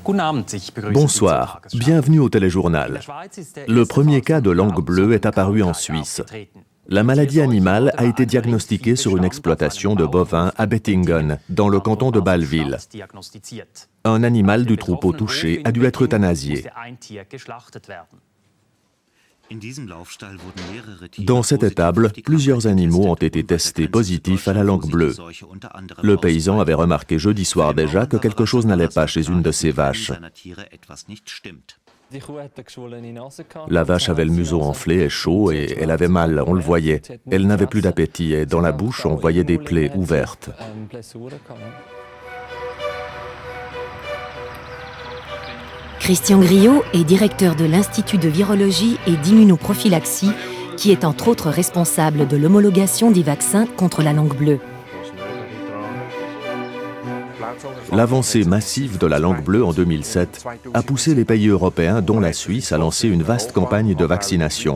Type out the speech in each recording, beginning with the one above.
Bonsoir, bienvenue au téléjournal. Le premier cas de langue bleue est apparu en Suisse. La maladie animale a été diagnostiquée sur une exploitation de bovins à Bettingen, dans le canton de Bâle-Ville. Un animal du troupeau touché a dû être euthanasié. Dans cette étable, plusieurs animaux ont été testés positifs à la langue bleue. Le paysan avait remarqué jeudi soir déjà que quelque chose n'allait pas chez une de ses vaches. La vache avait le museau enflé et chaud et elle avait mal, on le voyait. Elle n'avait plus d'appétit et dans la bouche, on voyait des plaies ouvertes. Christian Griot est directeur de l'Institut de virologie et d'immunoprophylaxie, qui est entre autres responsable de l'homologation des vaccins contre la langue bleue. L'avancée massive de la langue bleue en 2007 a poussé les pays européens, dont la Suisse, à lancer une vaste campagne de vaccination.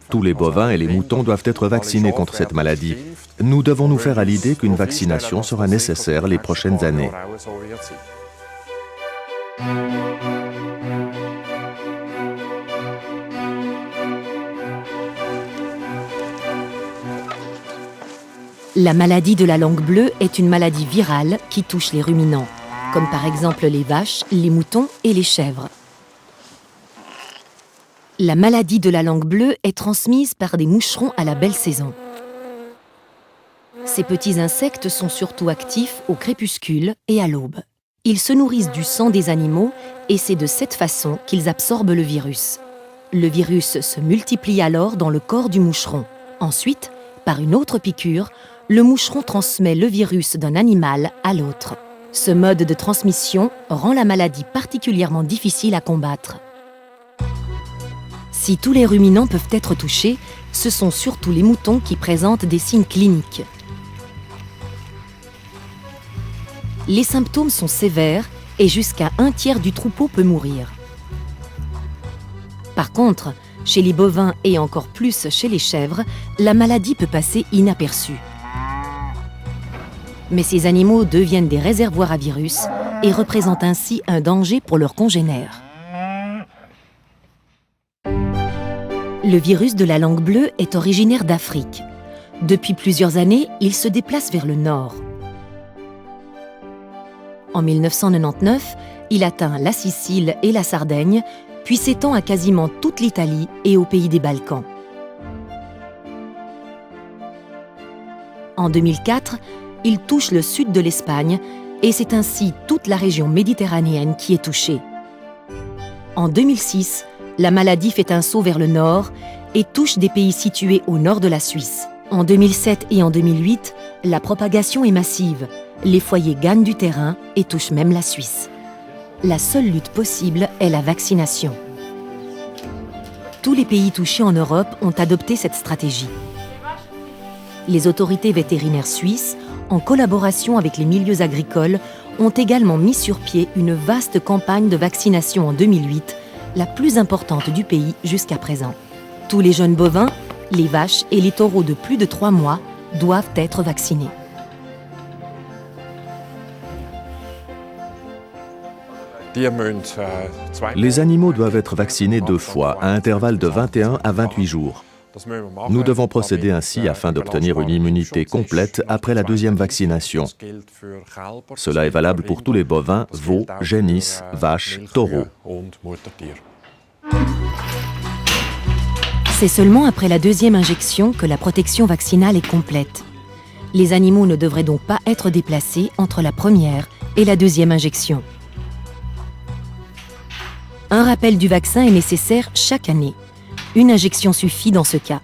Tous les bovins et les moutons doivent être vaccinés contre cette maladie. Nous devons nous faire à l'idée qu'une vaccination sera nécessaire les prochaines années. La maladie de la langue bleue est une maladie virale qui touche les ruminants, comme par exemple les vaches, les moutons et les chèvres. La maladie de la langue bleue est transmise par des moucherons à la belle saison. Ces petits insectes sont surtout actifs au crépuscule et à l'aube. Ils se nourrissent du sang des animaux et c'est de cette façon qu'ils absorbent le virus. Le virus se multiplie alors dans le corps du moucheron. Ensuite, par une autre piqûre, le moucheron transmet le virus d'un animal à l'autre. Ce mode de transmission rend la maladie particulièrement difficile à combattre. Si tous les ruminants peuvent être touchés, ce sont surtout les moutons qui présentent des signes cliniques. Les symptômes sont sévères et jusqu'à un tiers du troupeau peut mourir. Par contre, chez les bovins et encore plus chez les chèvres, la maladie peut passer inaperçue. Mais ces animaux deviennent des réservoirs à virus et représentent ainsi un danger pour leurs congénères. Le virus de la langue bleue est originaire d'Afrique. Depuis plusieurs années, il se déplace vers le nord. En 1999, il atteint la Sicile et la Sardaigne, puis s'étend à quasiment toute l'Italie et aux pays des Balkans. En 2004, il touche le sud de l'Espagne et c'est ainsi toute la région méditerranéenne qui est touchée. En 2006, la maladie fait un saut vers le nord et touche des pays situés au nord de la Suisse. En 2007 et en 2008, la propagation est massive. Les foyers gagnent du terrain et touchent même la Suisse. La seule lutte possible est la vaccination. Tous les pays touchés en Europe ont adopté cette stratégie. Les autorités vétérinaires suisses, en collaboration avec les milieux agricoles, ont également mis sur pied une vaste campagne de vaccination en 2008, la plus importante du pays jusqu'à présent. Tous les jeunes bovins, les vaches et les taureaux de plus de 3 mois doivent être vaccinés. Les animaux doivent être vaccinés 2 fois, à intervalles de 21 à 28 jours. Nous devons procéder ainsi afin d'obtenir une immunité complète après la 2e vaccination. Cela est valable pour tous les bovins, veaux, génisses, vaches, taureaux. C'est seulement après la 2e injection que la protection vaccinale est complète. Les animaux ne devraient donc pas être déplacés entre la 1re et la 2e injection. Un rappel du vaccin est nécessaire chaque année. Une injection suffit dans ce cas.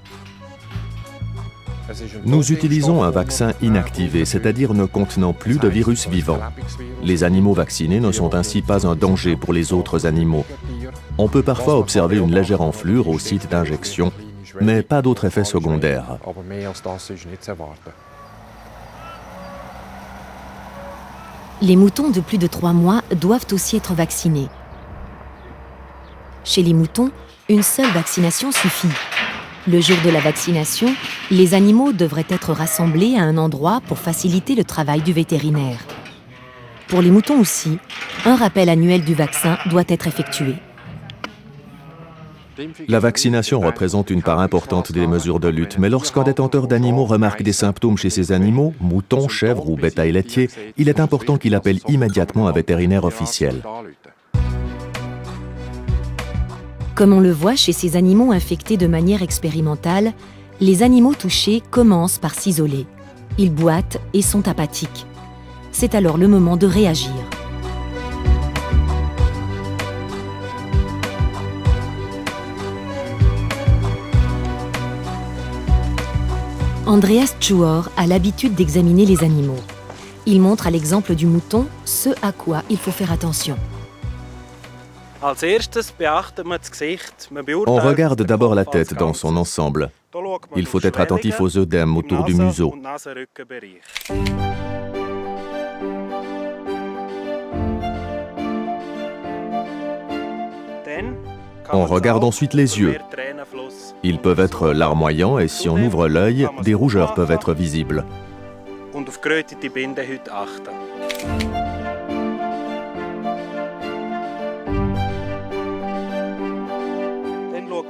Nous utilisons un vaccin inactivé, c'est-à-dire ne contenant plus de virus vivant. Les animaux vaccinés ne sont ainsi pas un danger pour les autres animaux. On peut parfois observer une légère enflure au site d'injection, mais pas d'autres effets secondaires. Les moutons de plus de 3 mois doivent aussi être vaccinés. Chez les moutons, une seule vaccination suffit. Le jour de la vaccination, les animaux devraient être rassemblés à un endroit pour faciliter le travail du vétérinaire. Pour les moutons aussi, un rappel annuel du vaccin doit être effectué. La vaccination représente une part importante des mesures de lutte, mais lorsqu'un détenteur d'animaux remarque des symptômes chez ses animaux, moutons, chèvres ou bétail laitier, il est important qu'il appelle immédiatement un vétérinaire officiel. Comme on le voit chez ces animaux infectés de manière expérimentale, les animaux touchés commencent par s'isoler. Ils boitent et sont apathiques. C'est alors le moment de réagir. Andreas Tschur a l'habitude d'examiner les animaux. Il montre à l'exemple du mouton ce à quoi il faut faire attention. On regarde d'abord la tête dans son ensemble. Il faut être attentif aux œdèmes autour du museau. On regarde ensuite les yeux. Ils peuvent être larmoyants et si on ouvre l'œil, des rougeurs peuvent être visibles.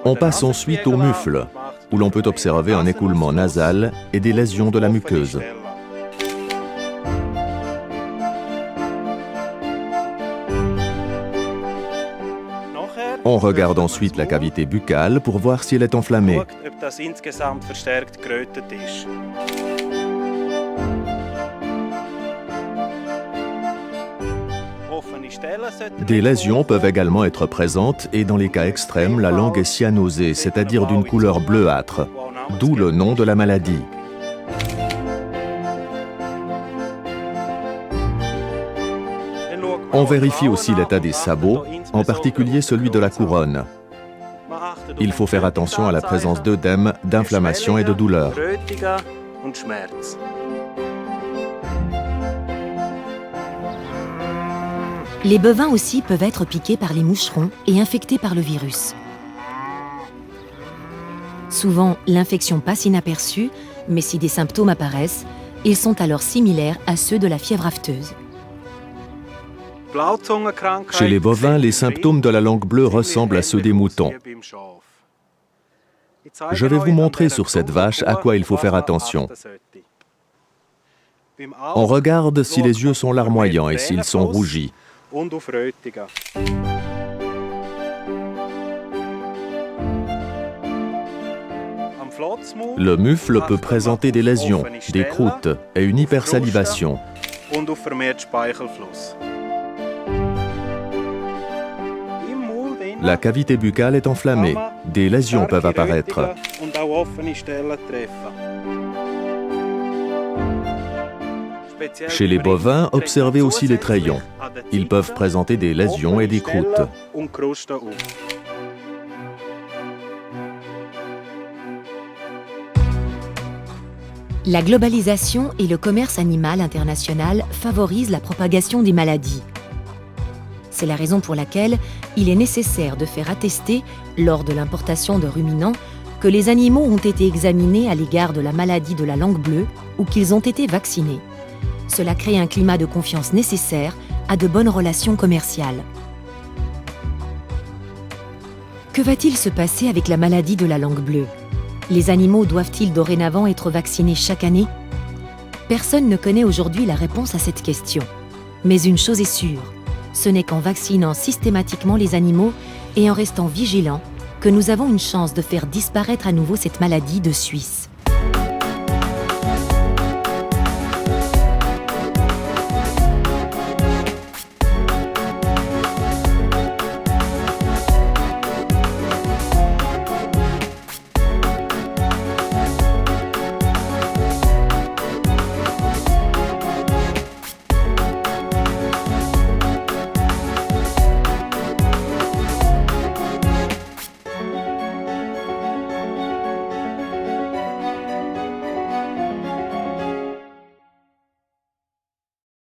On passe ensuite au mufle, où l'on peut observer un écoulement nasal et des lésions de la muqueuse. On regarde ensuite la cavité buccale pour voir si elle est enflammée. Des lésions peuvent également être présentes et dans les cas extrêmes, la langue est cyanosée, c'est-à-dire d'une couleur bleuâtre, d'où le nom de la maladie. On vérifie aussi l'état des sabots, en particulier celui de la couronne. Il faut faire attention à la présence d'œdème, d'inflammation et de douleur. Les bovins aussi peuvent être piqués par les moucherons et infectés par le virus. Souvent, l'infection passe inaperçue, mais si des symptômes apparaissent, ils sont alors similaires à ceux de la fièvre afteuse. Chez les bovins, les symptômes de la langue bleue ressemblent à ceux des moutons. Je vais vous montrer sur cette vache à quoi il faut faire attention. On regarde si les yeux sont larmoyants et s'ils sont rougis. Le mufle peut présenter des lésions, des croûtes et une hypersalivation. La cavité buccale est enflammée. Des lésions peuvent apparaître. Chez les bovins, observez aussi les trayons. Ils peuvent présenter des lésions et des croûtes. La globalisation et le commerce animal international favorisent la propagation des maladies. C'est la raison pour laquelle il est nécessaire de faire attester, lors de l'importation de ruminants, que les animaux ont été examinés à l'égard de la maladie de la langue bleue ou qu'ils ont été vaccinés. Cela crée un climat de confiance nécessaire à de bonnes relations commerciales. Que va-t-il se passer avec la maladie de la langue bleue ? Les animaux doivent-ils dorénavant être vaccinés chaque année ? Personne ne connaît aujourd'hui la réponse à cette question. Mais une chose est sûre, ce n'est qu'en vaccinant systématiquement les animaux et en restant vigilants que nous avons une chance de faire disparaître à nouveau cette maladie de Suisse.